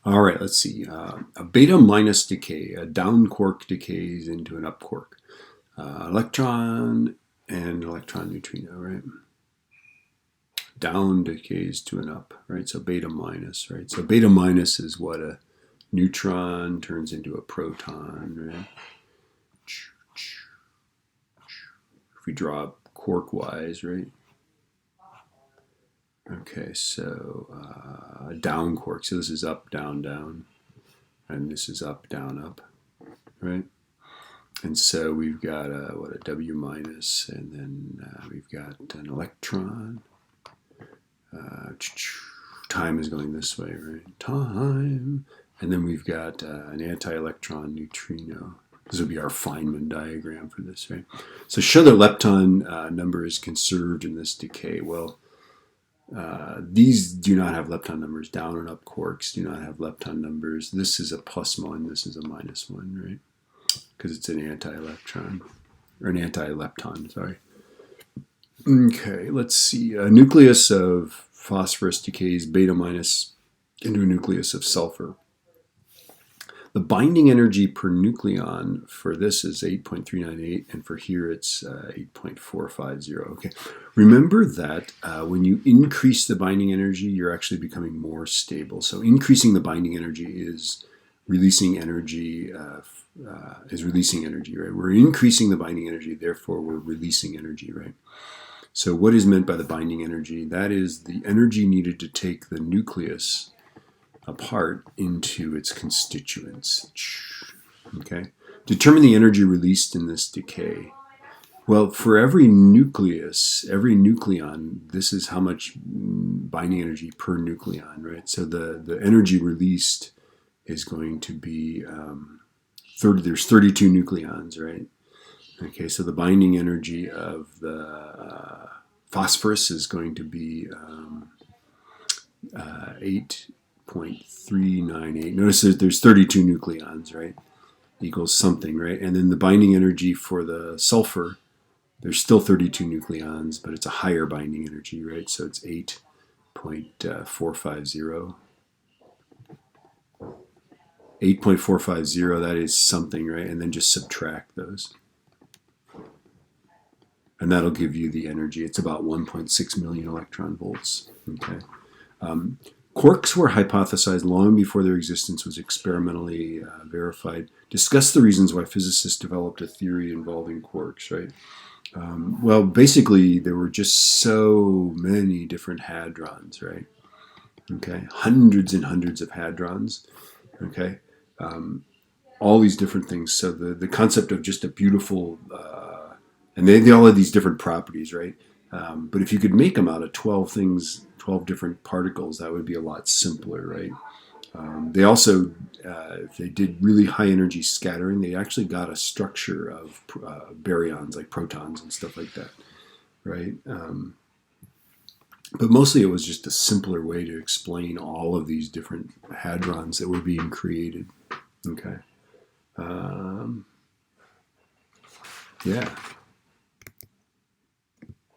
All right, let's see. A beta minus decay, a down quark decays into an up quark. Electron and electron neutrino, right? Down decays to an up, right? So beta minus, right? So beta minus is what a neutron turns into a proton, right? If we draw quark-wise, right? Okay, so down quark. So this is up, down, down. And this is up, down, up, right? And so we've got a W minus, and then we've got an electron. Time is going this way, right? Time. And then we've got an anti-electron neutrino. This would be our Feynman diagram for this, right? So show that lepton number is conserved in this decay. Well, these do not have lepton numbers. Down and up quarks do not have lepton numbers. This is a +1. This is a -1, right? Because it's an anti-electron, or an anti-lepton, sorry. Okay, let's see. A nucleus of phosphorus decays beta minus into a nucleus of sulfur. The binding energy per nucleon for this is 8.398, and for here it's 8.450. Okay, remember that when you increase the binding energy, you're actually becoming more stable. So increasing the binding energy is releasing energy, right? We're increasing the binding energy, therefore we're releasing energy, right? So what is meant by the binding energy? That is the energy needed to take the nucleus apart into its constituents. Okay? Determine the energy released in this decay. Well, for every nucleus, every nucleon, this is how much binding energy per nucleon, right? So the energy released is going to be there's 32 nucleons, right? Okay, so the binding energy of the phosphorus is going to be 8.398. Notice that there's 32 nucleons, right? Equals something, right? And then the binding energy for the sulfur, there's still 32 nucleons, but it's a higher binding energy, right? So it's 8.450. 8.450, that is something, right? And then just subtract those. And that'll give you the energy. It's about 1.6 million electron volts. Okay. Quarks were hypothesized long before their existence was experimentally verified. Discuss the reasons why physicists developed a theory involving quarks, right? Well, basically, there were just so many different hadrons, right? Okay, hundreds and hundreds of hadrons, okay? All these different things. So the concept of just a beautiful, and they all have these different properties, right? But if you could make them out of 12 things, 12 different particles, that would be a lot simpler, right? They also, if they did really high energy scattering, they actually got a structure of baryons, like protons and stuff like that, right? But mostly it was just a simpler way to explain all of these different hadrons that were being created, okay? Yeah.